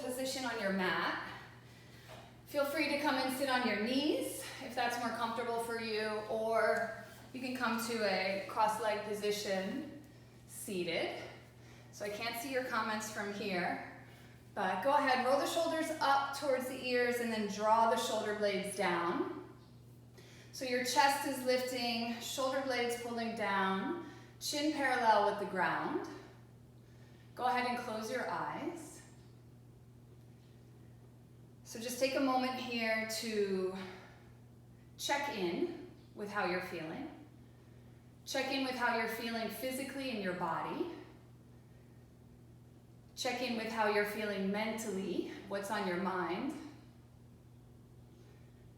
position on your mat. Feel free to come and sit on your knees if that's more comfortable for you, or you can come to a cross-leg position, seated. So I can't see your comments from here, but go ahead, roll the shoulders up towards the ears and then draw the shoulder blades down. So your chest is lifting, shoulder blades pulling down, chin parallel with the ground. Go ahead and close your eyes. So just take a moment here to check in with how you're feeling. Check in with how you're feeling physically in your body. Check in with how you're feeling mentally, what's on your mind.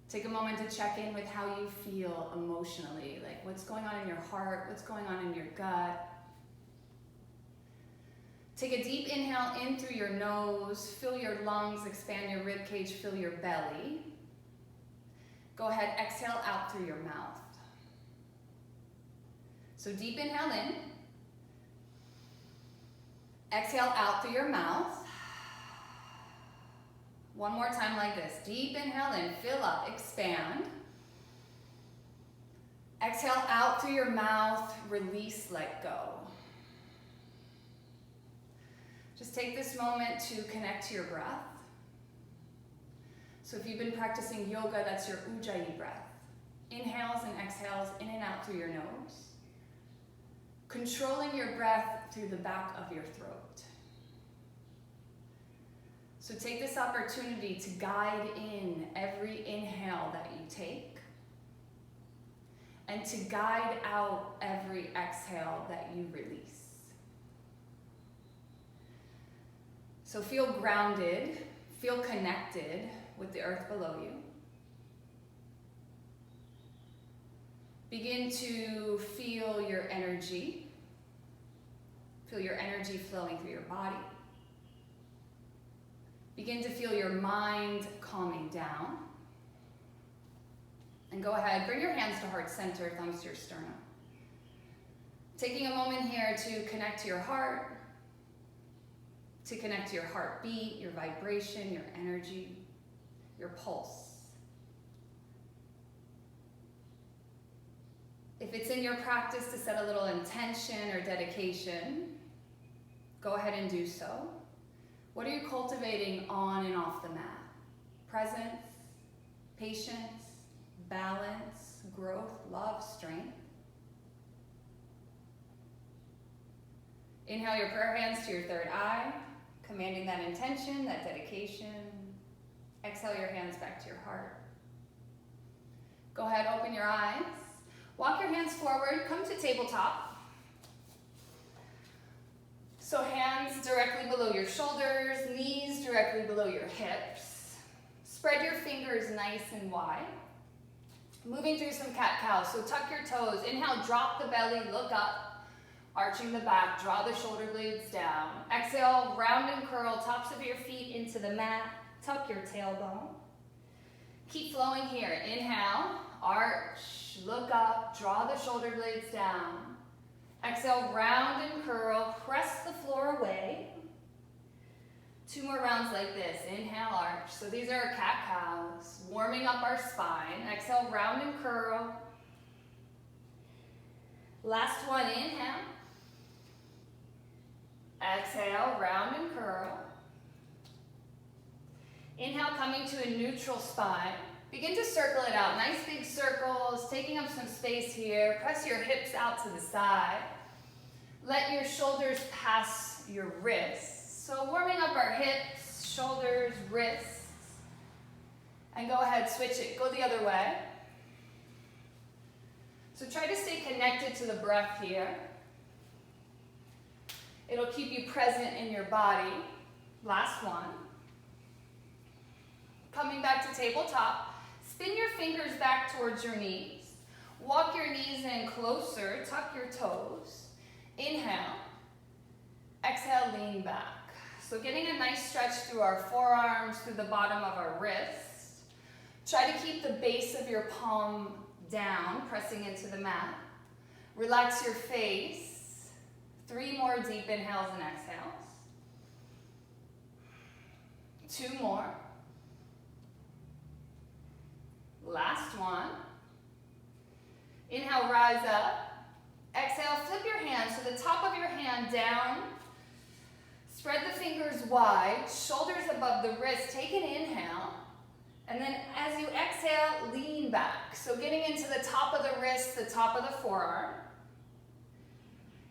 Take a moment to check in with how you feel emotionally, like what's going on in your heart, what's going on in your gut. Take a deep inhale in through your nose, fill your lungs, expand your rib cage, fill your belly. Go ahead, exhale out through your mouth. So deep inhale in. Exhale out through your mouth. One more time like this. Deep inhale in, fill up, expand. Exhale out through your mouth, release, let go. Just take this moment to connect to your breath. So if you've been practicing yoga, that's your Ujjayi breath. Inhales and exhales in and out through your nose. Controlling your breath through the back of your throat. So take this opportunity to guide in every inhale that you take and to guide out every exhale that you release. So feel grounded, feel connected with the earth below you. Begin to feel your energy. Feel your energy flowing through your body. Begin to feel your mind calming down. And go ahead, bring your hands to heart center, thumbs to your sternum. Taking a moment here to connect to your heart, to connect to your heartbeat, your vibration, your energy, your pulse. If it's in your practice to set a little intention or dedication, go ahead and do so. What are you cultivating on and off the mat? Presence, patience, balance, growth, love, strength. Inhale your prayer hands to your third eye, commanding that intention, that dedication. Exhale your hands back to your heart. Go ahead, open your eyes. Walk your hands forward, come to tabletop. So hands directly below your shoulders, knees directly below your hips. Spread your fingers nice and wide. Moving through some cat-cow, so tuck your toes. Inhale, drop the belly, look up. Arching the back, draw the shoulder blades down. Exhale, round and curl, tops of your feet into the mat. Tuck your tailbone. Keep flowing here. Inhale, arch, look up, draw the shoulder blades down. Exhale, round and curl, press the floor away. 2 more rounds like this. Inhale, arch. So these are our cat-cows, warming up our spine. Exhale, round and curl. Last one, inhale. Exhale, round and curl. Inhale, coming to a neutral spine. Begin to circle it out. Nice big circles, taking up some space here. Press your hips out to the side. Let your shoulders pass your wrists. So warming up our hips, shoulders, wrists. And go ahead, switch it. Go the other way. So try to stay connected to the breath here. It'll keep you present in your body. Last one. Coming back to tabletop. Spin your fingers back towards your knees. Walk your knees in closer. Tuck your toes. Inhale. Exhale, lean back. So getting a nice stretch through our forearms, through the bottom of our wrists. Try to keep the base of your palm down, pressing into the mat. Relax your face. 3 more deep inhales and exhales. 2 more. Last one. Inhale, rise up. Exhale, flip your hands, so the top of your hand down. Spread the fingers wide, shoulders above the wrist. Take an inhale. And then as you exhale, lean back. So getting into the top of the wrist, the top of the forearm.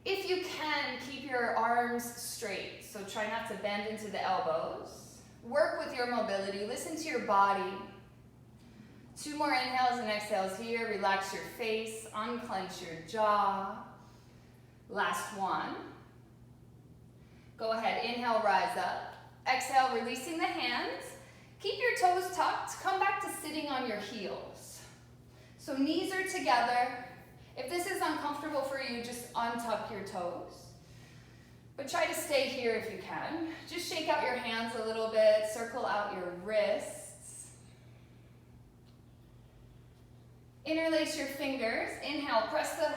If you can, keep your arms straight. So try not to bend into the elbows. Work with your mobility. Listen to your body. 2 more inhales and exhales here. Relax your face. Unclench your jaw. Last one. Go ahead. Inhale, rise up. Exhale, releasing the hands. Keep your toes tucked. Come back to sitting on your heels. So knees are together. If this is uncomfortable for you, just untuck your toes. But try to stay here if you can. Just shake out your hands a little bit. Circle out your wrists. Interlace your fingers. Inhale, press the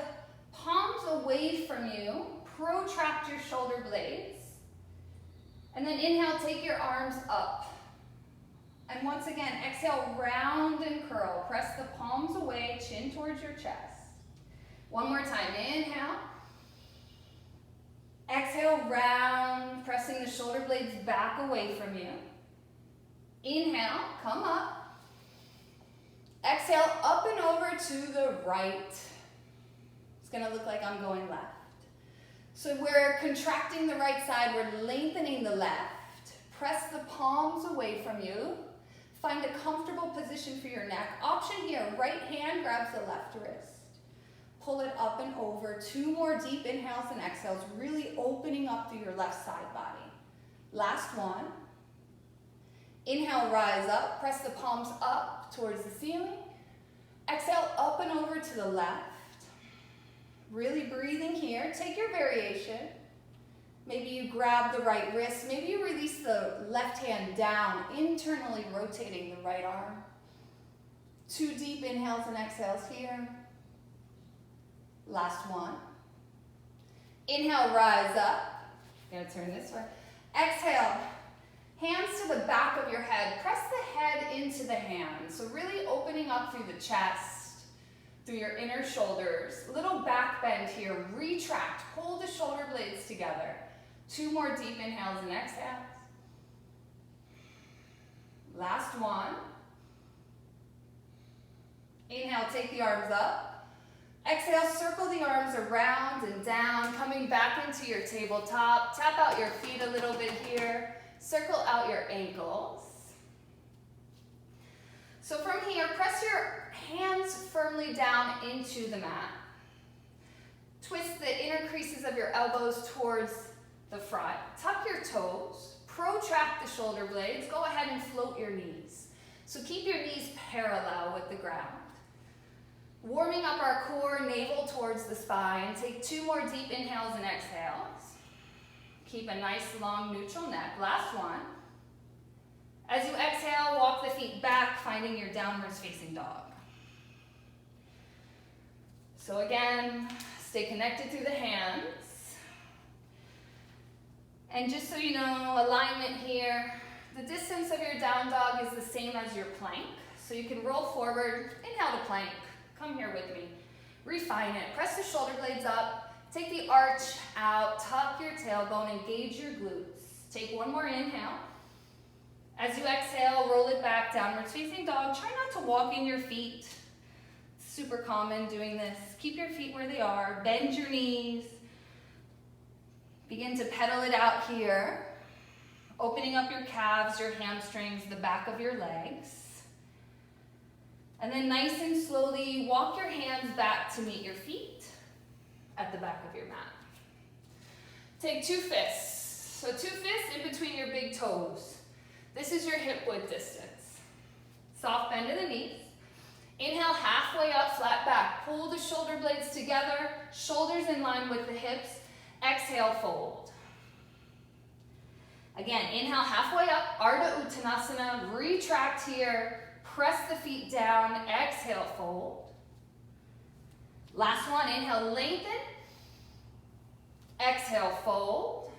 palms away from you. Protract your shoulder blades. And then inhale, take your arms up. And once again, exhale, round and curl. Press the palms away, chin towards your chest. One more time, inhale. Exhale, round, pressing the shoulder blades back away from you. Inhale, come up. Exhale, up and over to the right. It's gonna look like I'm going left. So we're contracting the right side, we're lengthening the left. Press the palms away from you. Find a comfortable position for your neck. Option here, right hand grabs the left wrist. Pull it up and over. 2 more deep inhales and exhales, really opening up through your left side body. Last one. Inhale, rise up. Press the palms up towards the ceiling. Exhale, up and over to the left. Really breathing here. Take your variation. Maybe you grab the right wrist. Maybe you release the left hand down, internally rotating the right arm. 2 deep inhales and exhales here. Last one. Inhale, rise up. I'm gonna turn this way. Exhale, hands to the back of your head. Press the head into the hands. So really opening up through the chest, through your inner shoulders. Little back bend here. Retract, pull the shoulder blades together. 2 more deep inhales and exhales. Last one. Inhale, take the arms up. Exhale, circle the arms around and down, coming back into your tabletop. Tap out your feet a little bit here. Circle out your ankles. So from here, press your hands firmly down into the mat. Twist the inner creases of your elbows towards the front. Tuck your toes. Protract the shoulder blades. Go ahead and float your knees. So keep your knees parallel with the ground. Warming up our core, navel towards the spine. Take 2 more deep inhales and exhales. Keep a nice long neutral neck. Last one. As you exhale, walk the feet back, finding your downwards facing dog. So again, stay connected through the hands. And just so you know, alignment here, the distance of your down dog is the same as your plank. So you can roll forward, inhale to plank. Come here with me. Refine it. Press the shoulder blades up. Take the arch out. Tuck your tailbone. Engage your glutes. Take 1 more inhale. As you exhale, roll it back, downwards facing dog. Try not to walk in your feet. It's super common doing this. Keep your feet where they are. Bend your knees. Begin to pedal it out here. Opening up your calves, your hamstrings, the back of your legs. And then nice and slowly walk your hands back to meet your feet at the back of your mat. Take 2 fists. So 2 fists in between your big toes. This is your hip width distance. Soft bend in the knees. Inhale, halfway up, flat back. Pull the shoulder blades together, shoulders in line with the hips. Exhale, fold. Again, inhale, halfway up, Ardha Uttanasana. Retract here. Press the feet down, exhale, fold. Last one, inhale, lengthen. Exhale, fold.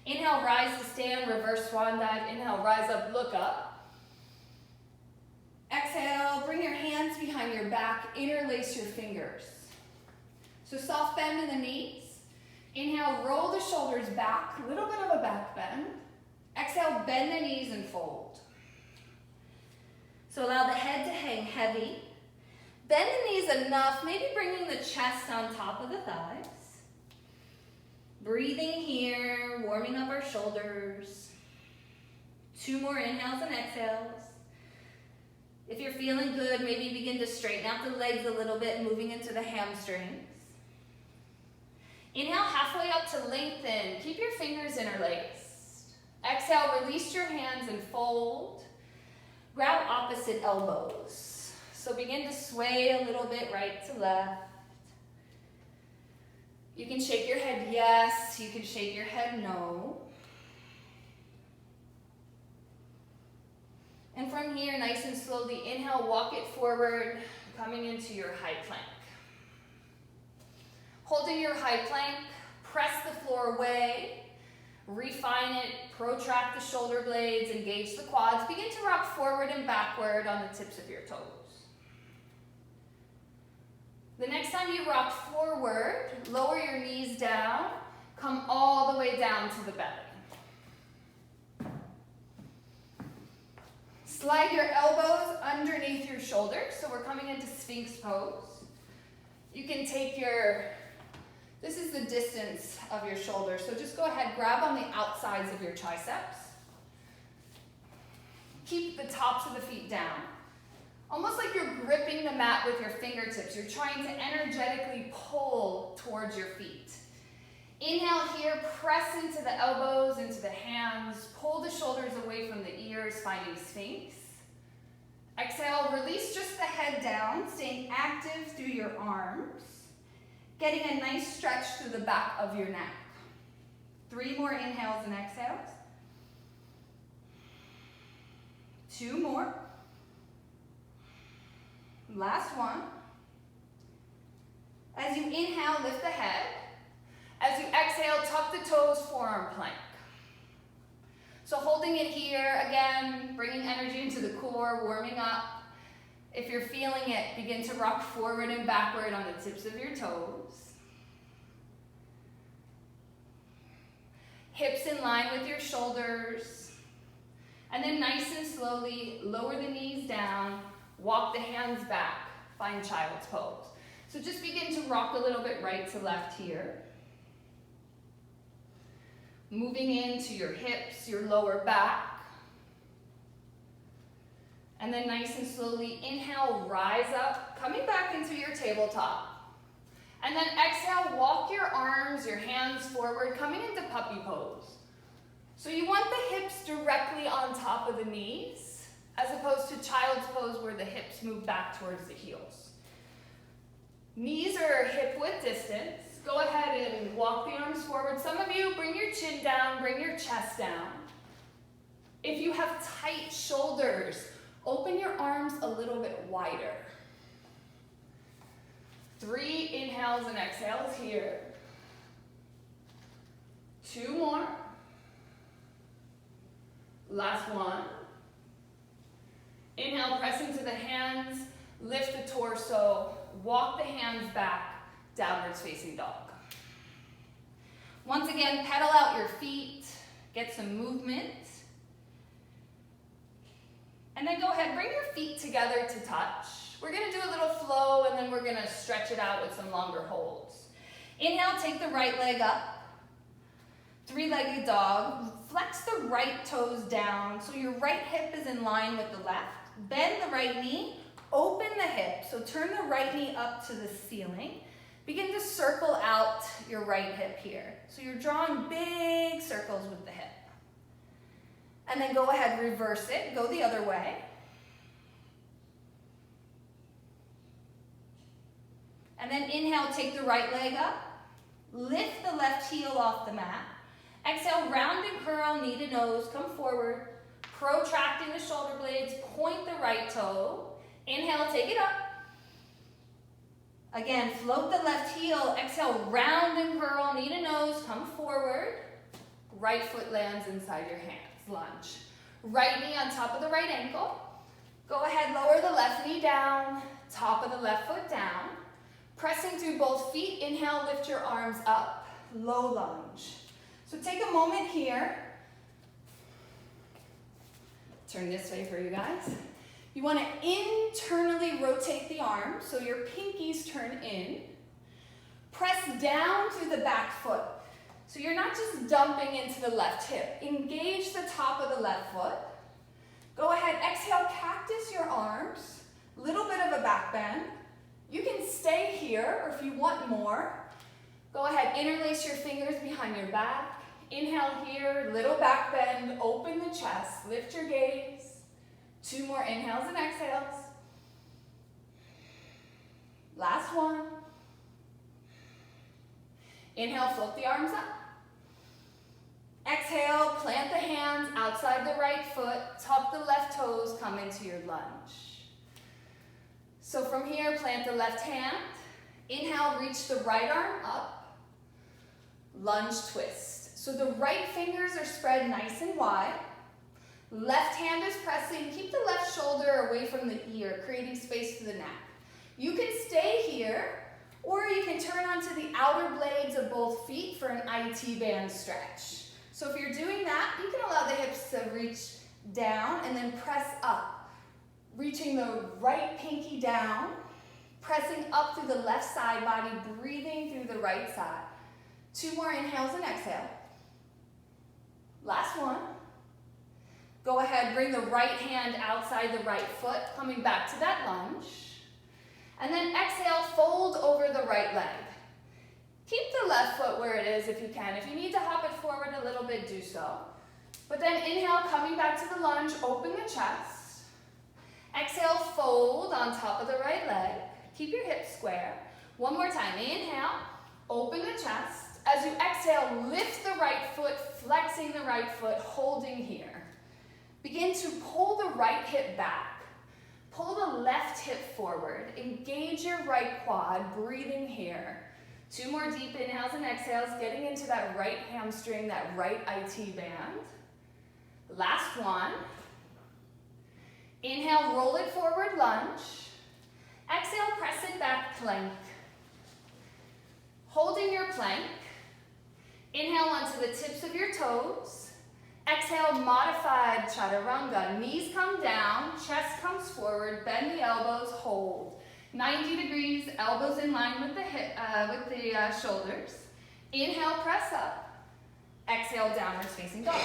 Inhale, rise to stand, reverse swan dive. Inhale, rise up, look up. Exhale, bring your hands behind your back, interlace your fingers. So soft bend in the knees. Inhale, roll the shoulders back, a little bit of a back bend. Exhale, bend the knees and fold. So allow the head to hang heavy. Bend the knees enough, maybe bringing the chest on top of the thighs. Breathing here, warming up our shoulders. 2 more inhales and exhales. If you're feeling good, maybe begin to straighten out the legs a little bit, moving into the hamstrings. Inhale, halfway up to lengthen. Keep your fingers interlaced. Exhale, release your hands and fold. Grab opposite elbows. So begin to sway a little bit right to left. You can shake your head yes, you can shake your head no. And from here, nice and slowly, inhale, walk it forward, coming into your high plank. Holding your high plank, press the floor away, refine it, protract the shoulder blades, engage the quads. Begin to rock forward and backward on the tips of your toes. The next time you rock forward, lower your knees down, come all the way down to the belly. Slide your elbows underneath your shoulders, so we're coming into Sphinx pose. You can take this is the distance of your shoulders, so just go ahead, grab on the outsides of your triceps. Keep the tops of the feet down. Almost like you're gripping the mat with your fingertips. You're trying to energetically pull towards your feet. Inhale here, press into the elbows, into the hands. Pull the shoulders away from the ears, finding Sphinx. Exhale, release just the head down, staying active through your arms. Getting a nice stretch through the back of your neck. 3 more inhales and exhales. 2 more. Last one. As you inhale, lift the head. As you exhale, tuck the toes, forearm plank. So holding it here, again, bringing energy into the core, warming up. If you're feeling it, begin to rock forward and backward on the tips of your toes. Hips in line with your shoulders. And then nice and slowly, lower the knees down. Walk the hands back, find child's pose. So just begin to rock a little bit right to left here. Moving into your hips, your lower back. And then nice and slowly, inhale, rise up, coming back into your tabletop. And then exhale, walk your arms, your hands forward, coming into puppy pose. So you want the hips directly on top of the knees, as opposed to child's pose where the hips move back towards the heels. Knees are hip width distance. Go ahead and walk the arms forward. Some of you, bring your chin down, bring your chest down. If you have tight shoulders, open your arms a little bit wider. 3 inhales and exhales here. 2 more. Last one. Inhale, press into the hands, lift the torso, walk the hands back, downwards facing dog. Once again, pedal out your feet, get some movement. And then go ahead, bring your feet together to touch. We're gonna do a little flow and then we're gonna stretch it out with some longer holds. Inhale, take the right leg up. 3-legged dog. Flex the right toes down so your right hip is in line with the left. Bend the right knee, open the hip. So turn the right knee up to the ceiling. Begin to circle out your right hip here. So you're drawing big circles with the hip. And then go ahead, reverse it, go the other way. And then inhale, take the right leg up. Lift the left heel off the mat. Exhale, round and curl, knee to nose, come forward. Protracting the shoulder blades, point the right toe. Inhale, take it up. Again, float the left heel. Exhale, round and curl, knee to nose, come forward. Right foot lands inside your hands, lunge. Right knee on top of the right ankle. Go ahead, lower the left knee down, top of the left foot down. Pressing through both feet, inhale, lift your arms up, low lunge. So take a moment here. Turn this way for you guys. You want to internally rotate the arms so your pinkies turn in. Press down through the back foot. So you're not just dumping into the left hip. Engage the top of the left foot. Go ahead, exhale, cactus your arms. Little bit of a back bend. You can stay here, or if you want more, go ahead, interlace your fingers behind your back. Inhale here, little back bend, open the chest, lift your gaze. 2 more inhales and exhales. Last one. Inhale, float the arms up. Exhale, plant the hands outside the right foot, tuck the left toes, come into your lunge. So from here, plant the left hand. Inhale, reach the right arm up. Lunge twist. So the right fingers are spread nice and wide. Left hand is pressing. Keep the left shoulder away from the ear, creating space for the neck. You can stay here, or you can turn onto the outer blades of both feet for an IT band stretch. So if you're doing that, you can allow the hips to reach down and then press up. Reaching the right pinky down, pressing up through the left side body, breathing through the right side. 2 more inhales and exhale. Last one. Go ahead, bring the right hand outside the right foot, coming back to that lunge. And then exhale, fold over the right leg. Keep the left foot where it is if you can. If you need to hop it forward a little bit, do so. But then inhale, coming back to the lunge, open the chest. Exhale, fold on top of the right leg. Keep your hips square. 1 more time. Inhale, open the chest. As you exhale, lift the right foot, flexing the right foot, holding here. Begin to pull the right hip back. Pull the left hip forward. Engage your right quad, breathing here. 2 more deep inhales and exhales, getting into that right hamstring, that right IT band. Last one. Inhale, roll it forward, lunge. Exhale, press it back, plank. Holding your plank. Inhale onto the tips of your toes. Exhale, modified chaturanga. Knees come down, chest comes forward, bend the elbows, hold. 90 degrees, elbows in line with the shoulders. Inhale, press up. Exhale, downwards facing dog.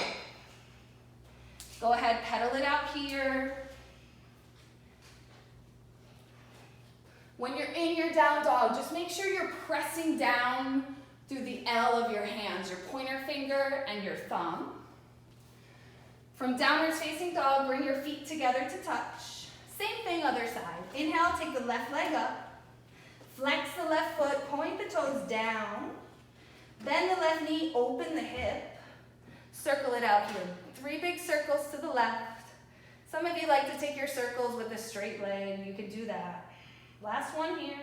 Go ahead, pedal it out here. When you're in your down dog, just make sure you're pressing down through the L of your hands, your pointer finger and your thumb. From downwards facing dog, bring your feet together to touch. Same thing, other side. Inhale, take the left leg up. Flex the left foot, point the toes down. Bend the left knee, open the hip. Circle it out here. 3 big circles to the left. Some of you like to take your circles with a straight leg. You can do that. Last one here.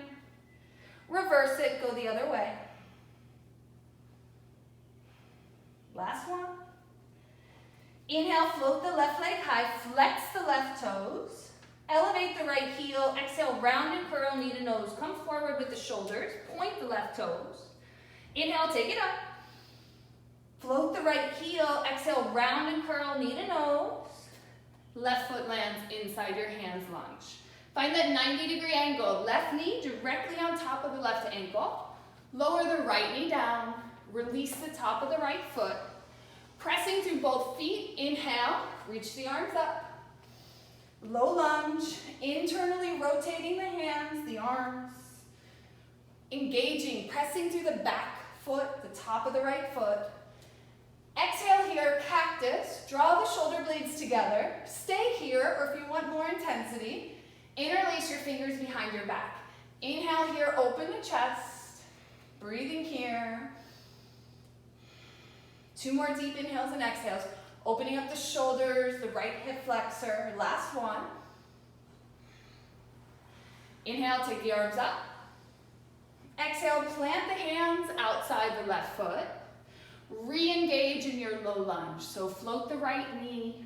Reverse it, go the other way. Last one. Inhale, float the left leg high, flex the left toes. Elevate the right heel, exhale, round and curl, knee to nose. Come forward with the shoulders, point the left toes. Inhale, take it up. Float the right heel, exhale, round and curl, knee to nose. Left foot lands inside your hands, lunge. Find that 90-degree angle. Left knee directly on top of the left ankle. Lower the right knee down. Release the top of the right foot. Pressing through both feet. Inhale, reach the arms up. Low lunge, internally rotating the hands, the arms. Engaging, pressing through the back foot, the top of the right foot. Exhale here, cactus. Draw the shoulder blades together. Stay here, or if you want more intensity, interlace your fingers behind your back. Inhale here, open the chest. Breathing here. 2 more deep inhales and exhales. Opening up the shoulders, the right hip flexor. Last one. Inhale, take the arms up. Exhale, plant the hands outside the left foot. Re-engage in your low lunge. So float the right knee,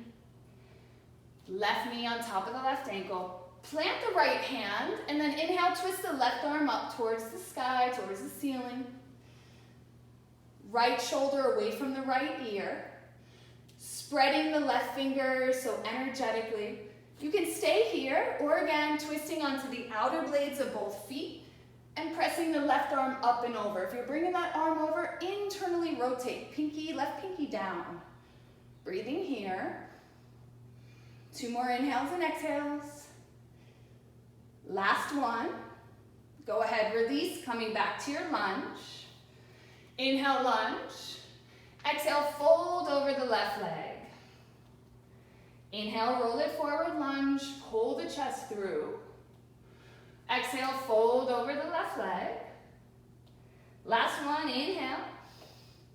left knee on top of the left ankle. Plant the right hand, and then inhale, twist the left arm up towards the sky, towards the ceiling. Right shoulder away from the right ear. Spreading the left fingers, so energetically. You can stay here, or again, twisting onto the outer blades of both feet and pressing the left arm up and over. If you're bringing that arm over, internally rotate. Pinky, left pinky down. Breathing here. 2 more inhales and exhales. Last one. Go ahead, release, coming back to your lunge. Inhale, lunge. Exhale, fold over the left leg. Inhale, roll it forward, lunge, pull the chest through. Exhale, fold over the left leg. Last one, inhale.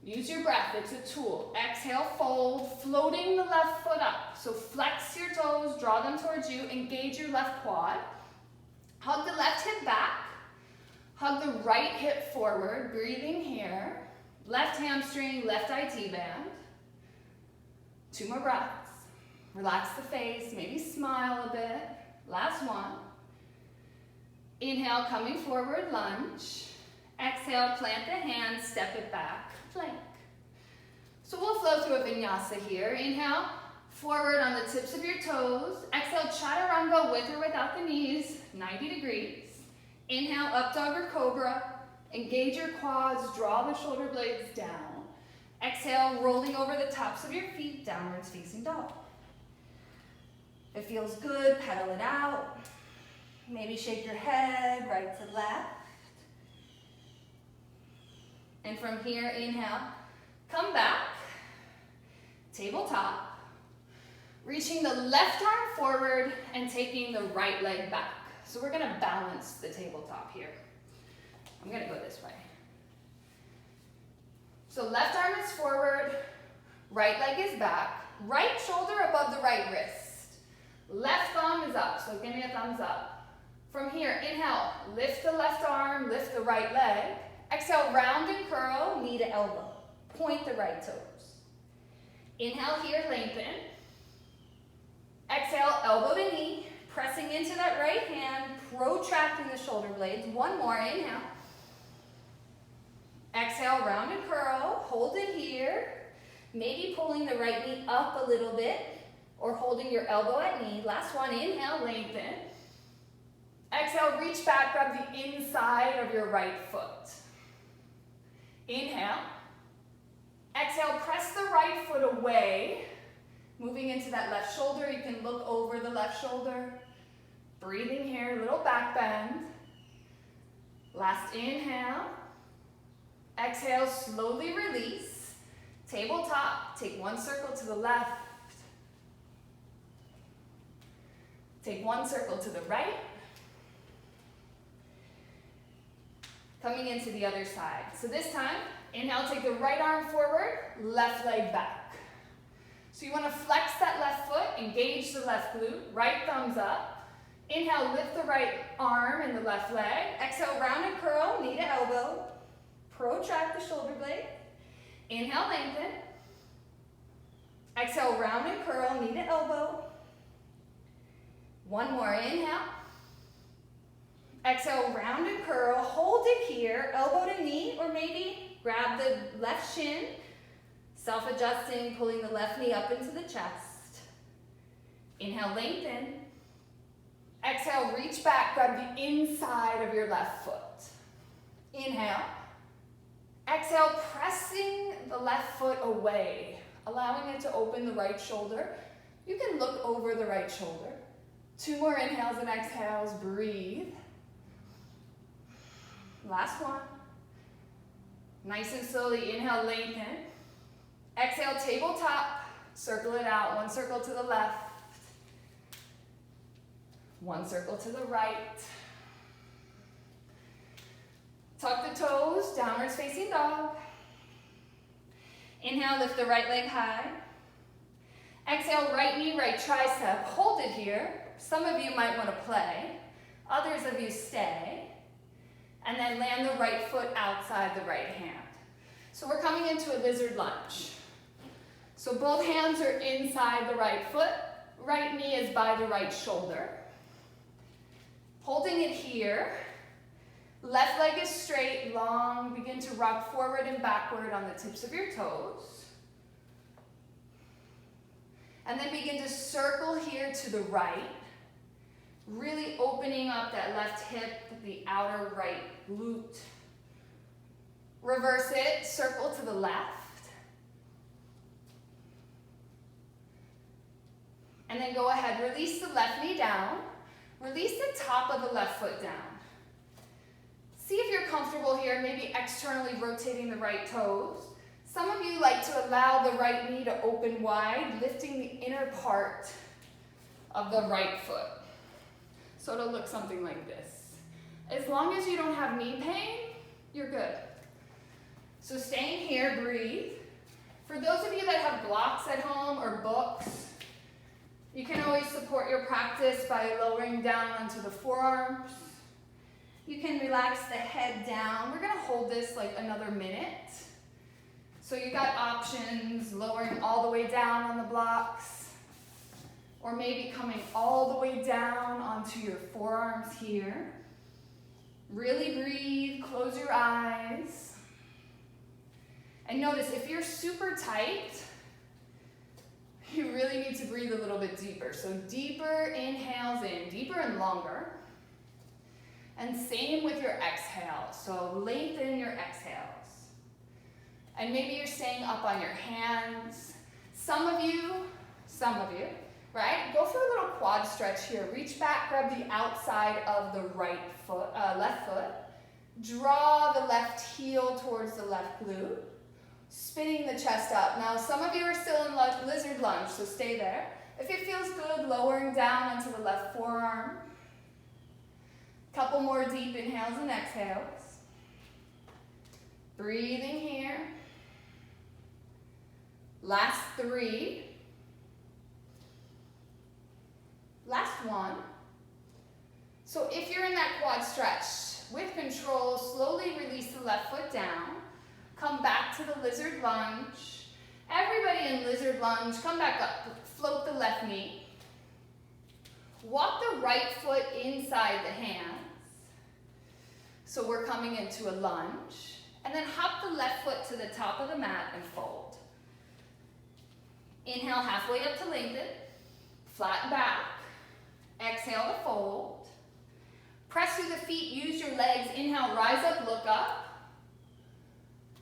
Use your breath, it's a tool. Exhale, fold, floating the left foot up. So flex your toes, draw them towards you, engage your left quad. Hug the left hip back. Hug the right hip forward, breathing here. Left hamstring, left IT band. 2 more breaths. Relax the face, maybe smile a bit. Last one. Inhale, coming forward, lunge. Exhale, plant the hands, step it back, plank. So we'll flow through a vinyasa here. Inhale, forward on the tips of your toes. Exhale, chaturanga with or without the knees, 90 degrees. Inhale, up dog or cobra. Engage your quads, draw the shoulder blades down. Exhale, rolling over the tops of your feet, downwards facing dog. If it feels good, pedal it out. Maybe shake your head right to left. And from here, inhale, come back, tabletop. Reaching the left arm forward and taking the right leg back. So we're gonna balance the tabletop here. I'm gonna go this way. So left arm is forward, right leg is back, right shoulder above the right wrist. Left thumb is up, so give me a thumbs up. From here, inhale, lift the left arm, lift the right leg. Exhale, round and curl, knee to elbow. Point the right toes. Inhale here, lengthen. Exhale, elbow to knee, pressing into that right hand, protracting the shoulder blades. 1 more, inhale. Exhale, round and curl, hold it here. Maybe pulling the right knee up a little bit or holding your elbow at knee. Last one, inhale, lengthen. Exhale, reach back, grab the inside of your right foot. Inhale. Exhale, press the right foot away. Moving into that left shoulder, you can look over the left shoulder. Breathing here, little back bend. Last inhale. Exhale, slowly release. Tabletop, take 1 circle to the left. Take 1 circle to the right. Coming into the other side. So this time, inhale, take the right arm forward, left leg back. So you want to flex that left foot, engage the left glute, right thumbs up. Inhale, lift the right arm and the left leg. Exhale, round and curl, knee to elbow. Protract the shoulder blade. Inhale, lengthen. Exhale, round and curl, knee to elbow. 1 more, inhale. Exhale, round and curl, hold it here, elbow to knee, or maybe grab the left shin, self-adjusting, pulling the left knee up into the chest. Inhale, lengthen. Exhale, reach back, grab the inside of your left foot. Inhale. Exhale, pressing the left foot away, allowing it to open the right shoulder. You can look over the right shoulder. 2 more inhales and exhales, breathe. Last one. Nice and slowly, inhale, lengthen. Exhale, tabletop, circle it out. 1 circle to the left. 1 circle to the right. Tuck the toes, downwards facing dog. Inhale, lift the right leg high. Exhale, right knee, right tricep. Hold it here. Some of you might want to play. Others of you stay. And then land the right foot outside the right hand. So we're coming into a lizard lunge. So both hands are inside the right foot. Right knee is by the right shoulder. Holding it here. Left leg is straight, long. Begin to rock forward and backward on the tips of your toes. And then begin to circle here to the right. Really opening up that left hip, the outer right glute. Reverse it, circle to the left. And then go ahead, release the left knee down. Release the top of the left foot down. See if you're comfortable here, maybe externally rotating the right toes. Some of you like to allow the right knee to open wide, lifting the inner part of the right foot. So it'll look something like this. As long as you don't have knee pain, you're good. So staying here, breathe. For those of you that have blocks at home or books, you can always support your practice by lowering down onto the forearms. You can relax the head down. We're gonna hold this like another minute. So you got options, lowering all the way down on the blocks, or maybe coming all the way down onto your forearms here. Really breathe, close your eyes. And notice if you're super tight, you really need to breathe a little bit deeper. So deeper inhales in, deeper and longer. And same with your exhale. So lengthen your exhales. And maybe you're staying up on your hands. Some of you, right? Go for a little quad stretch here. Reach back, grab the outside of the left foot. Draw the left heel towards the left glute. Spinning the chest up. Now, some of you are still in lizard lunge, so stay there. If it feels good, lowering down onto the left forearm. Couple more deep inhales and exhales. Breathing here. Last 3. Last 1. So if you're in that quad stretch, with control, slowly release the left foot down. Come back to the lizard lunge. Everybody in lizard lunge, come back up. Float the left knee. Walk the right foot inside the hands. So we're coming into a lunge. And then hop the left foot to the top of the mat and fold. Inhale halfway up to lengthen. Flatten back. Exhale to fold. Press through the feet, use your legs. Inhale, rise up, look up.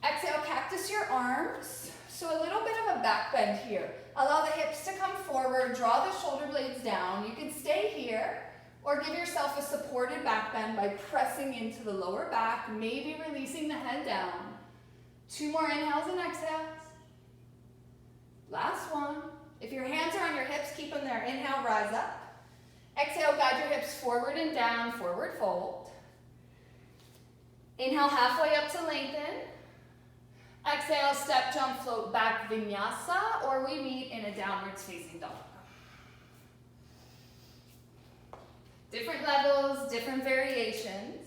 Exhale, cactus your arms. So a little bit of a back bend here. Allow the hips to come forward, draw the shoulder blades down. You can stay here or give yourself a supported back bend by pressing into the lower back, maybe releasing the head down. 2 more inhales and exhales. Last 1. If your hands are on your hips, keep them there. Inhale, rise up. Exhale, guide your hips forward and down, forward fold. Inhale, halfway up to lengthen. Exhale, step, jump, float back, Vinyasa, or we meet in a downwards facing dog. Different levels, different variations.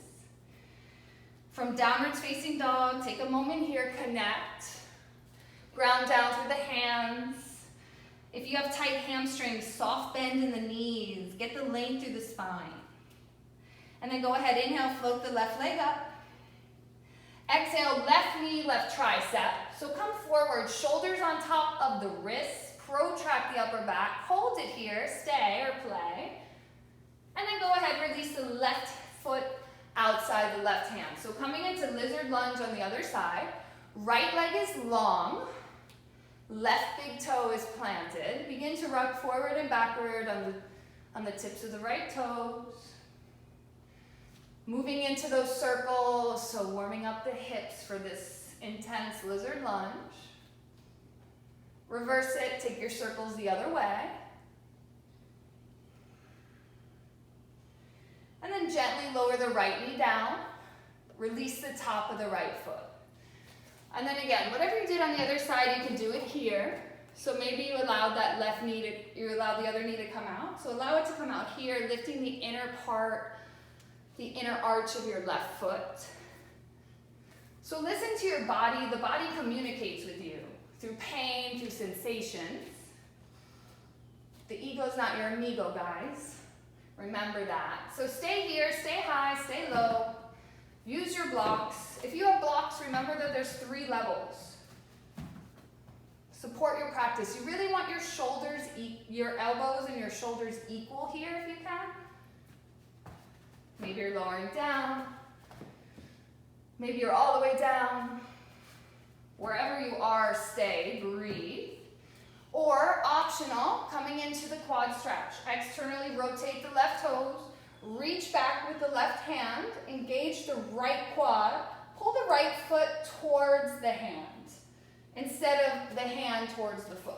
From downwards facing dog, take a moment here, connect. Ground down through the hands. If you have tight hamstrings, soft bend in the knees. Get the length through the spine. And then go ahead, inhale, float the left leg up. Exhale, left knee, left tricep. So come forward, shoulders on top of the wrists. Protract the upper back. Hold it here, stay or play. And then go ahead, release the left foot outside the left hand. So coming into lizard lunge on the other side. Right leg is long. Left big toe is planted. Begin to rock forward and backward on the tips of the right toes. Moving into those circles, so warming up the hips for this intense lizard lunge. Reverse it, take your circles the other way. And then gently lower the right knee down. Release the top of the right foot. And then again, whatever you did on the other side, you can do it here. So maybe you allow that left knee you allow the other knee to come out. So allow it to come out here, lifting the inner part, the inner arch of your left foot. So listen to your body. The body communicates with you through pain, through sensations. The ego's not your amigo, guys. Remember that. So stay here, stay high, stay low. Use your blocks. If you have blocks, remember that there's 3 levels. Support your practice. You really want your shoulders, your elbows and your shoulders equal here if you can. Maybe you're lowering down. Maybe you're all the way down. Wherever you are, stay, breathe. Or optional, coming into the quad stretch. Externally rotate the left toes, reach back with the left hand, engage the right quad, pull the right foot towards the hand instead of the hand towards the foot.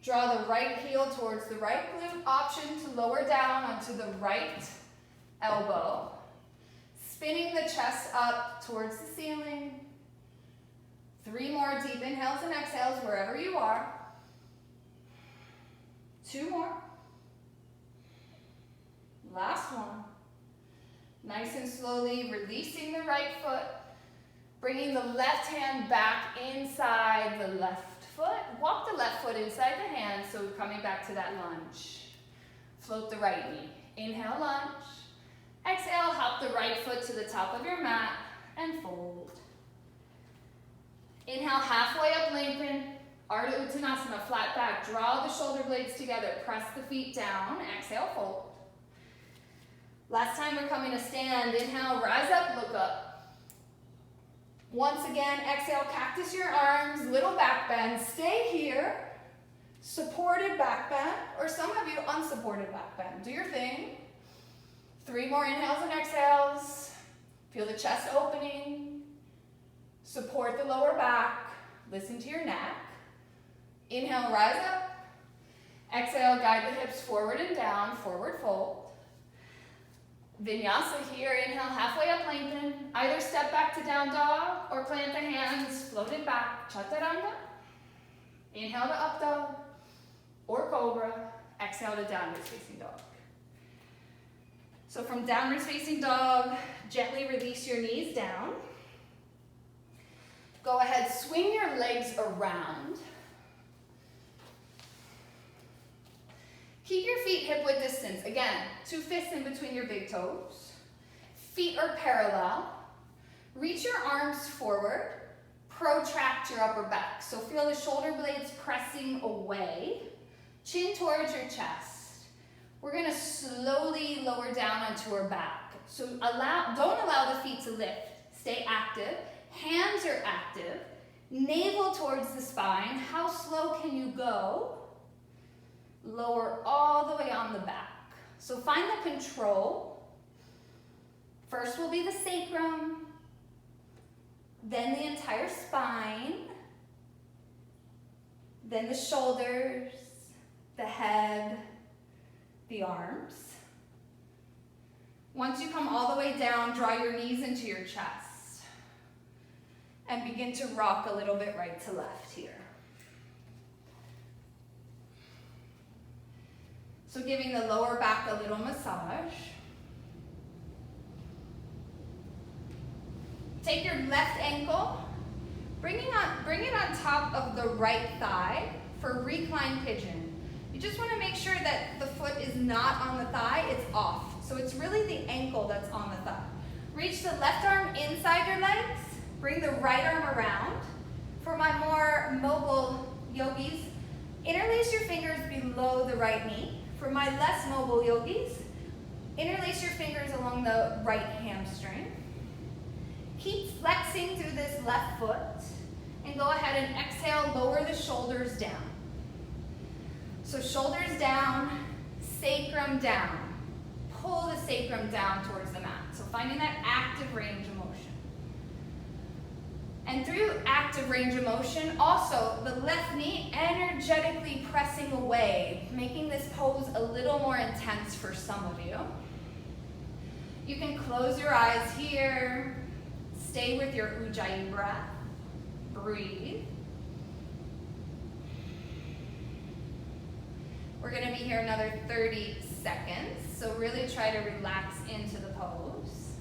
Draw the right heel towards the right glute. Option to lower down onto the right elbow. Spinning the chest up towards the ceiling. 3 more deep inhales and exhales wherever you are. 2 more. Last one. Nice and slowly releasing the right foot. Bringing the left hand back inside the left foot. Walk the left foot inside the hand, so coming back to that lunge. Float the right knee. Inhale, lunge. Exhale, hop the right foot to the top of your mat and fold. Inhale, halfway up, lengthen. Ardha Uttanasana, flat back. Draw the shoulder blades together. Press the feet down. Exhale, fold. Last time we're coming to stand. Inhale, rise up, look up. Once again, exhale, cactus your arms, little back bend. Stay here. Supported back bend, or some of you unsupported back bend. Do your thing. 3 more inhales and exhales. Feel the chest opening. Support the lower back. Listen to your neck. Inhale, rise up. Exhale, guide the hips forward and down, forward fold. Vinyasa here. Inhale, halfway up, lengthen. Either step back to down dog or plant the hands, floated back. Chaturanga. Inhale to up dog or cobra. Exhale to downwards facing dog. So from downwards facing dog, gently release your knees down. Go ahead, swing your legs around. Keep your feet hip-width distance. Again, 2 fists in between your big toes. Feet are parallel. Reach your arms forward. Protract your upper back. So feel the shoulder blades pressing away. Chin towards your chest. We're going to slowly lower down onto our back. So don't allow the feet to lift. Stay active. Hands are active. Navel towards the spine. How slow can you go? Lower all the way on the back. So find the control. First will be the sacrum, then the entire spine, then the shoulders, the head, the arms. Once you come all the way down, draw your knees into your chest and begin to rock a little bit right to left here. So giving the lower back a little massage. Take your left ankle, bring it on top of the right thigh for reclined pigeon. You just want to make sure that the foot is not on the thigh, it's off. So it's really the ankle that's on the thigh. Reach the left arm inside your legs, bring the right arm around. For my more mobile yogis, interlace your fingers below the right knee. For my less mobile yogis, interlace your fingers along the right hamstring. Keep flexing through this left foot and go ahead and exhale, lower the shoulders down. So shoulders down, sacrum down. Pull the sacrum down towards the mat. So finding that active range of motion. And through active range of motion, also the left knee energetically pressing away, making this pose a little more intense for some of you. You can close your eyes here. Stay with your Ujjayi breath. Breathe. We're going to be here another 30 seconds, so really try to relax into the pose.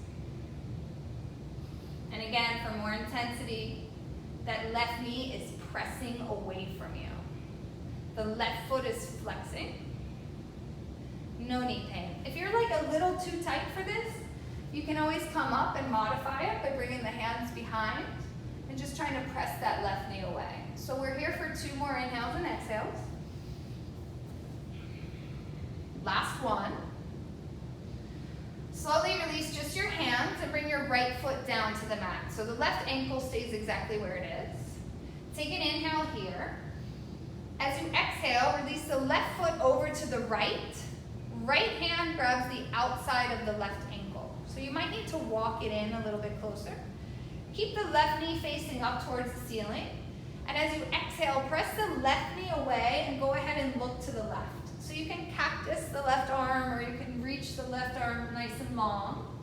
And again, for more intensity, that left knee is pressing away from you. The left foot is flexing. No knee pain. If you're like a little too tight for this, you can always come up and modify it by bringing the hands behind and just trying to press that left knee away. So we're here for 2 more inhales and exhales. Last one. Slowly release just your hands and bring your right foot down to the mat. So the left ankle stays exactly where it is. Take an inhale here. As you exhale, release the left foot over to the right. Right hand grabs the outside of the left ankle. So you might need to walk it in a little bit closer. Keep the left knee facing up towards the ceiling. And as you exhale, press the left knee away and go ahead and look to the left. So you can cactus the left arm, or you can reach the left arm nice and long.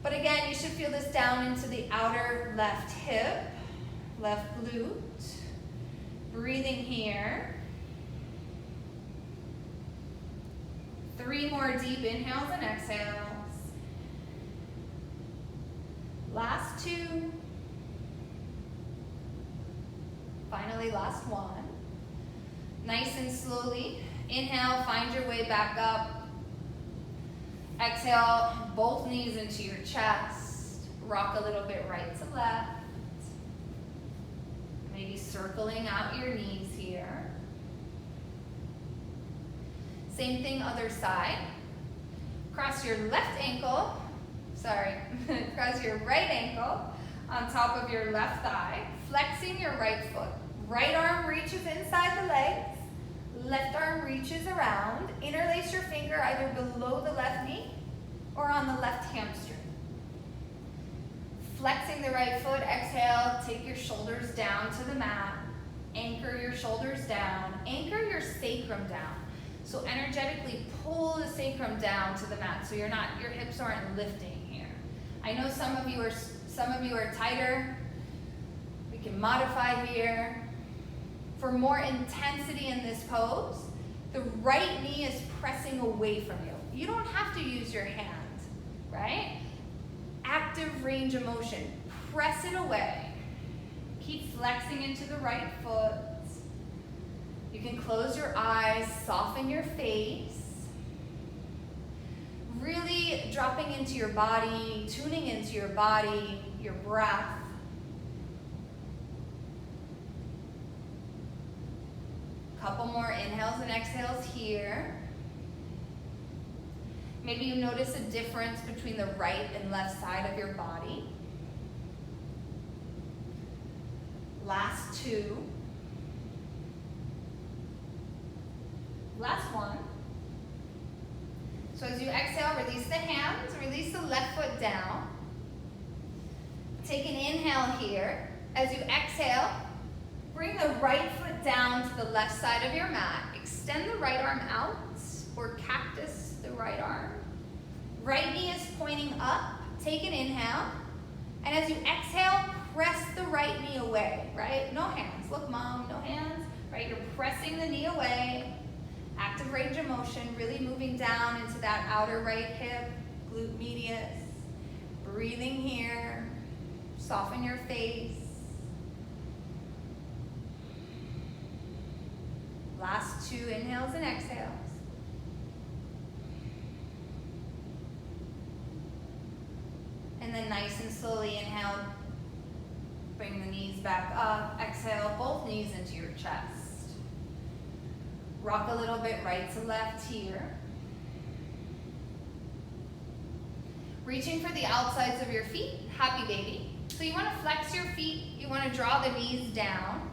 But again, you should feel this down into the outer left hip, left glute. Breathing here. 3 more deep inhales and exhales. Last 2. Finally, last 1. Nice and slowly. Inhale, find your way back up. Exhale, both knees into your chest. Rock a little bit right to left. Maybe circling out your knees here. Same thing, other side. Cross your left ankle, cross your right ankle on top of your left thigh, flexing your right foot. Right arm reaches inside the legs, left arm reaches around. Interlace your finger either below the left knee or on the left hamstring. Flexing the right foot, exhale, take your shoulders down to the mat. Anchor your shoulders down. Anchor your sacrum down. So energetically pull the sacrum down to the mat so your hips aren't lifting here. I know some of you are tighter. We can modify here. For more intensity in this pose, the right knee is pressing away from you. You don't have to use your hand, right? Active range of motion. Press it away. Keep flexing into the right foot. You can close your eyes, soften your face. Really dropping into your body, tuning into your body, your breath. Couple more inhales and exhales here. Maybe you notice a difference between the right and left side of your body. Last 2. Last 1. So as you exhale, release the hands, release the left foot down. Take an inhale here. As you exhale, bring the right foot down to the left side of your mat. Extend the right arm out or cactus the right arm. Right knee is pointing up. Take an inhale. And as you exhale, press the right knee away, right? No hands. Look, mom, no hands, right? You're pressing the knee away. Active range of motion, really moving down into that outer right hip, glute medius. Breathing here. Soften your face. Last 2 inhales and exhales. And then nice and slowly inhale. Bring the knees back up. Exhale, both knees into your chest. Rock a little bit right to left here. Reaching for the outsides of your feet, happy baby. So you want to flex your feet. You want to draw the knees down.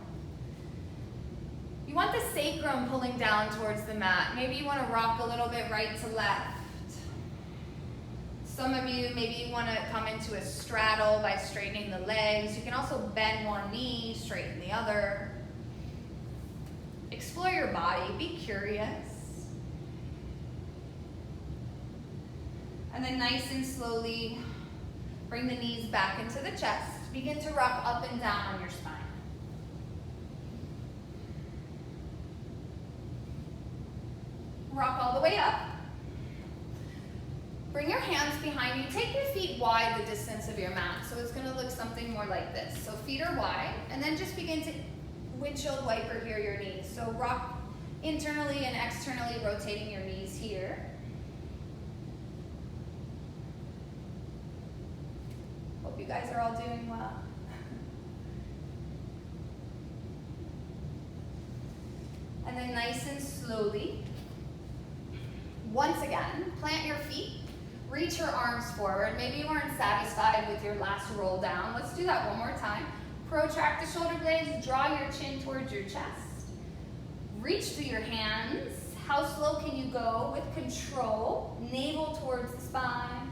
You want the sacrum pulling down towards the mat. Maybe you want to rock a little bit right to left. Some of you, maybe you want to come into a straddle by straightening the legs. You can also bend one knee, straighten the other. Explore your body, be curious. And then nice and slowly, bring the knees back into the chest. Begin to rock up and down on your spine. Rock all the way up. Bring your hands behind you. Take your feet wide the distance of your mat. So it's gonna look something more like this. So feet are wide, and then just begin to windshield wiper here your knees. So rock internally and externally rotating your knees here. Hope you guys are all doing well. And then nice and slowly, once again, plant your feet, reach your arms forward. Maybe you weren't satisfied with your last roll down. Let's do that one more time. Protract the shoulder blades, draw your chin towards your chest. Reach through your hands. How slow can you go with control? Navel towards the spine.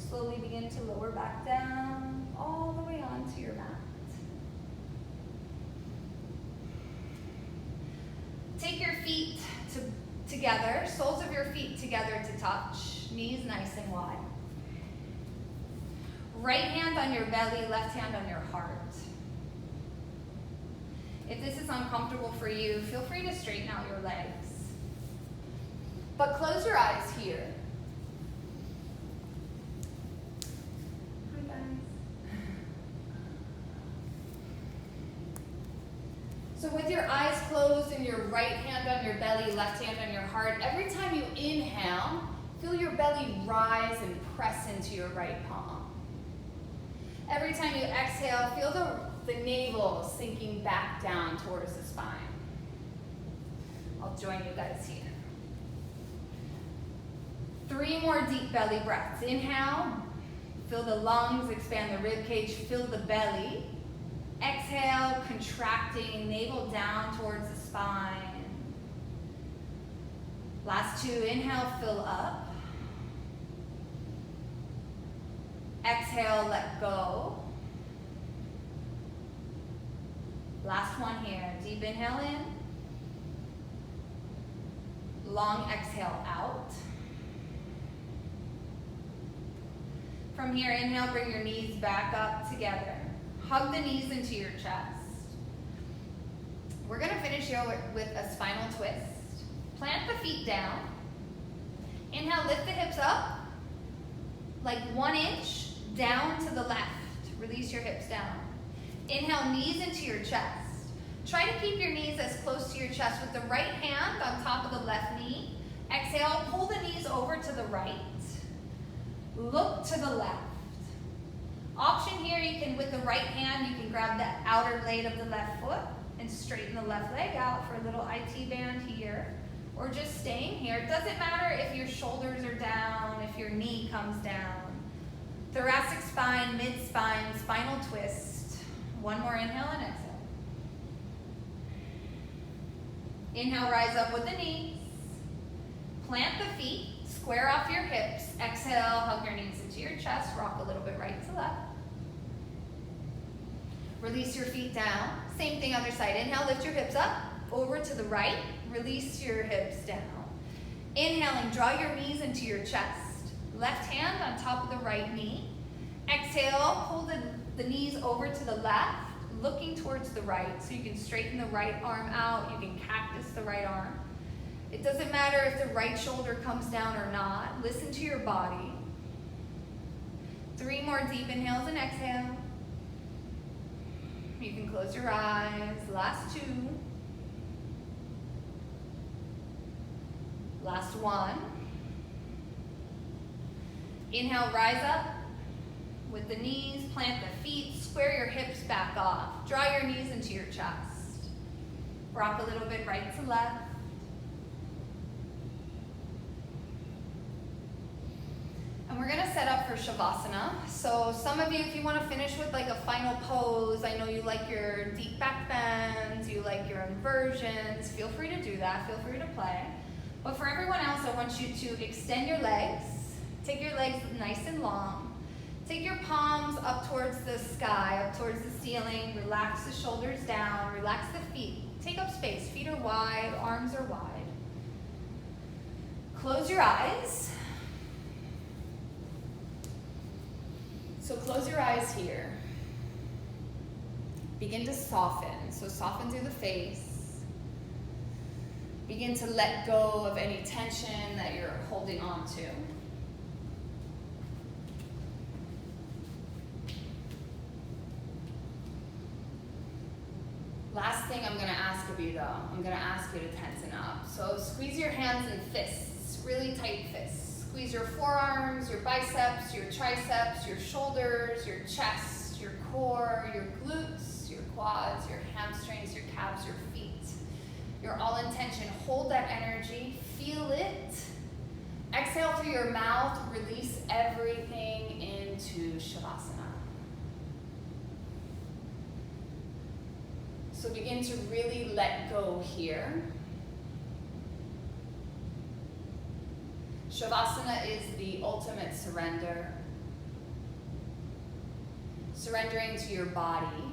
Slowly begin to lower back down, all the way onto your mat. Take your feet together, soles of your feet together to touch, knees nice and wide. Right hand on your belly, left hand on your heart. If this is uncomfortable for you, feel free to straighten out your legs. But close your eyes here. Hi guys. So with your eyes closed and your right hand on your belly, left hand on your heart, every time you inhale, feel your belly rise and press into your right palm. Every time you exhale, feel the navel sinking back down towards the spine. I'll join you guys here. 3 more deep belly breaths. Inhale, feel the lungs expand the rib cage, fill the belly. Exhale, contracting, navel down towards the spine. Last 2, inhale, fill up. Exhale, let go. Last one here, deep inhale in. Long exhale out. From here, inhale, bring your knees back up together. Hug the knees into your chest. We're gonna finish here with a spinal twist. Plant the feet down. Inhale, lift the hips up, like 1 inch down to the left. Release your hips down. Inhale, knees into your chest. Try to keep your knees as close to your chest with the right hand on top of the left knee. Exhale, pull the knees over to the right. Look to the left. Option here, you can, with the right hand, you can grab the outer blade of the left foot and straighten the left leg out for a little IT band here, or just staying here. It doesn't matter if your shoulders are down, if your knee comes down. Thoracic spine, mid-spine, spinal twist. 1 more inhale and exhale. Inhale, rise up with the knees. Plant the feet, square off your hips. Exhale, hug your knees into your chest, rock a little bit right to left. Release your feet down. Same thing other side. Inhale, lift your hips up, over to the right. Release your hips down. Inhaling, draw your knees into your chest. Left hand on top of the right knee. Exhale, pull the knees over to the left, looking towards the right. So you can straighten the right arm out. You can cactus the right arm. It doesn't matter if the right shoulder comes down or not. Listen to your body. 3 more deep inhales and exhale. You can close your eyes. Last 2. Last 1. Inhale, rise up with the knees, plant the feet, square your hips back off. Draw your knees into your chest. Rock a little bit right to left. And we're gonna set up for Shavasana. So some of you, if you wanna finish with like a final pose, I know you like your deep back bends, you like your inversions, feel free to do that, feel free to play. But for everyone else, I want you to extend your legs, take your legs nice and long, take your palms up towards the sky, up towards the ceiling, relax the shoulders down, relax the feet, take up space, feet are wide, arms are wide. Close your eyes. So close your eyes here. Begin to soften. So soften through the face. Begin to let go of any tension that you're holding on to. Last thing I'm gonna ask of you though, I'm gonna ask you to tensen up. So squeeze your hands and fists, really tight fists. Squeeze your forearms, your biceps, your triceps, your shoulders, your chest, your core, your glutes, your quads, your hamstrings, your calves, your feet. Your all intention, hold that energy, feel it. Exhale through your mouth, release everything into Shavasana. So begin to really let go here. Shavasana is the ultimate surrender. Surrendering to your body.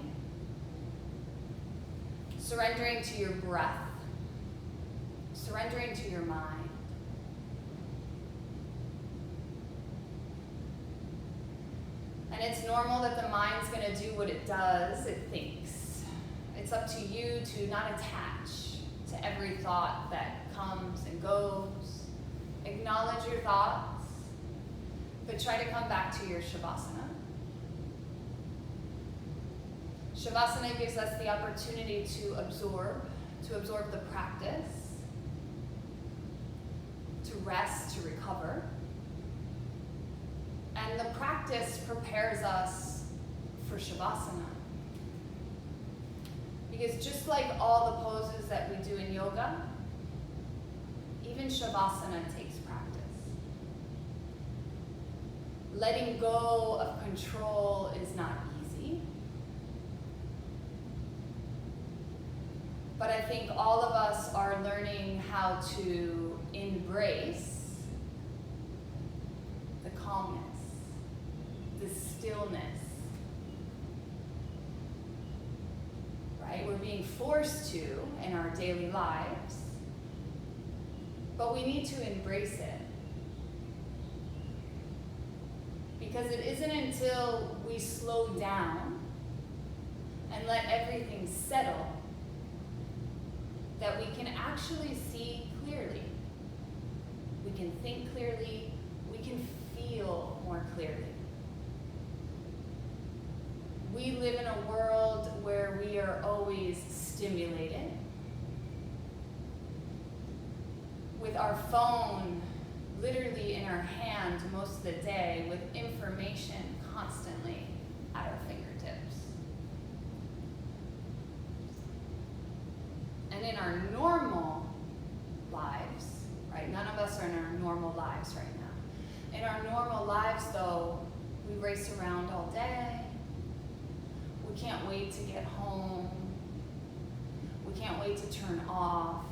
Surrendering to your breath. Surrendering to your mind. And it's normal that the mind's going to do what it does, it thinks. It's up to you to not attach to every thought that comes and goes. Acknowledge your thoughts, but try to come back to your Shavasana. Shavasana gives us the opportunity to absorb the practice, to rest, to recover. And the practice prepares us for Shavasana. Because just like all the poses that we do in yoga, even Shavasana takes practice. Letting go of control is not easy. But I think all of us are learning how to embrace the calmness, the stillness. Right? We're being forced to in our daily lives, but we need to embrace it. Because it isn't until we slow down and let everything settle that we can actually see clearly. We can think clearly, we can feel more clearly. We live in a world where we are always stimulated. With our phone literally in our hand most of the day, with information constantly at our fingertips. And in our normal lives, right? None of us are in our normal lives right now. In our normal lives though, we race around all day. We can't wait to get home. We can't wait to turn off,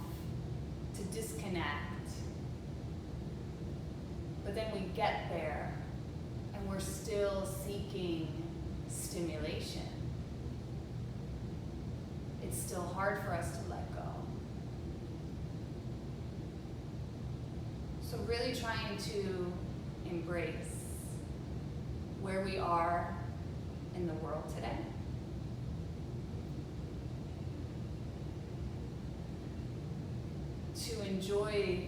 to disconnect. But then we get there and we're still seeking stimulation. It's still hard for us to let go. So really trying to embrace where we are in the world today. To enjoy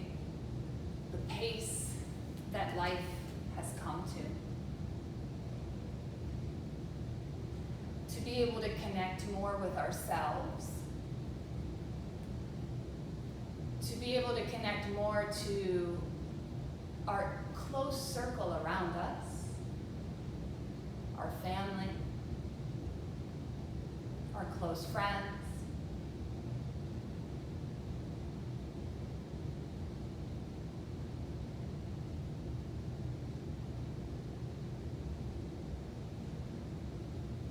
the pace that life has come to be able to connect more with ourselves, to be able to connect more to our close circle around us, our family, our close friends.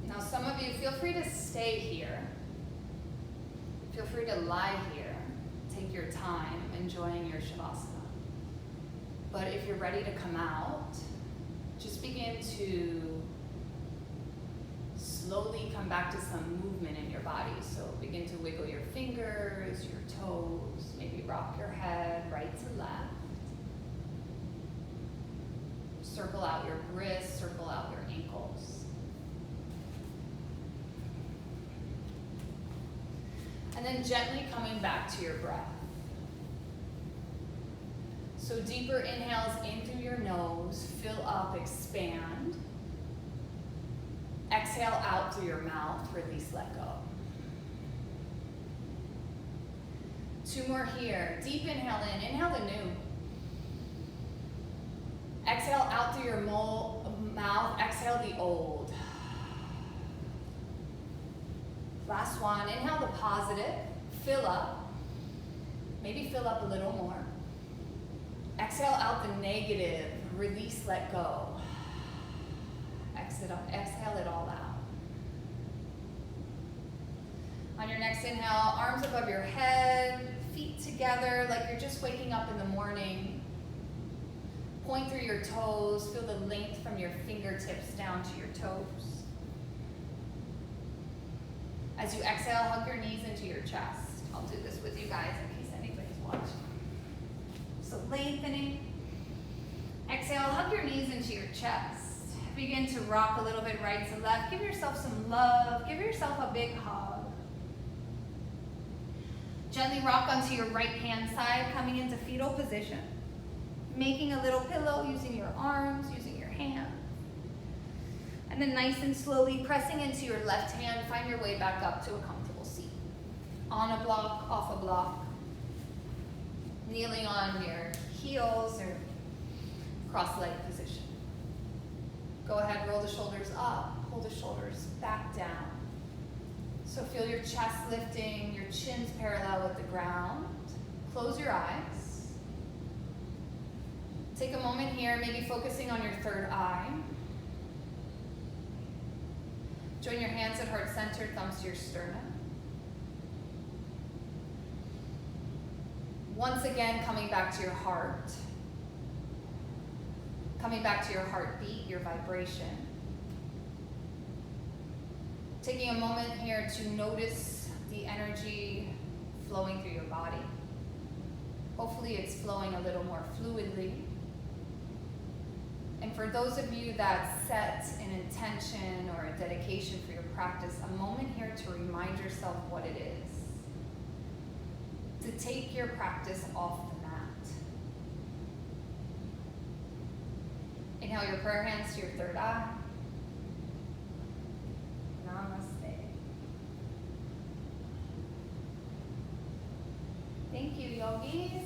Now, some of you, feel free to stay here. Feel free to lie here. Take your time enjoying your Shavasana. But if you're ready to come out, just begin to slowly come back to some movement in your body. So begin to wiggle your fingers, your toes, maybe rock your head right to left. Circle out your wrists, circle out your ankles. And then gently coming back to your breath. So deeper inhales in through your nose, fill up, expand. Exhale out through your mouth, release, let go. 2 more here. Deep inhale in. Inhale the new. Exhale out through your mouth. Exhale the old. Last one. Inhale the positive. Fill up. Maybe fill up a little more. Exhale out the negative. Release, let go. Exhale it all out. On your next inhale, arms above your head, feet together like you're just waking up in the morning. Point through your toes, feel the length from your fingertips down to your toes. As you exhale, hug your knees into your chest. I'll do this with you guys in case anybody's watching. So lengthening. Exhale, hug your knees into your chest. Begin to rock a little bit right to left. Give yourself some love. Give yourself a big hug. Gently rock onto your right hand side, coming into fetal position. Making a little pillow using your arms, using your hands. And then nice and slowly pressing into your left hand, find your way back up to a comfortable seat. On a block, off a block. Kneeling on your heels or cross-leg position. Go ahead, roll the shoulders up, pull the shoulders back down. So feel your chest lifting, your chin's parallel with the ground. Close your eyes. Take a moment here, maybe focusing on your third eye. Join your hands at heart center, thumbs to your sternum. Once again, coming back to your heart. Coming back to your heartbeat, your vibration. Taking a moment here to notice the energy flowing through your body. Hopefully it's flowing a little more fluidly. And for those of you that set an intention or a dedication for your practice, a moment here to remind yourself what it is. To take your practice off the mat. Inhale your prayer hands to your third eye. Namaste. Thank you, yogis.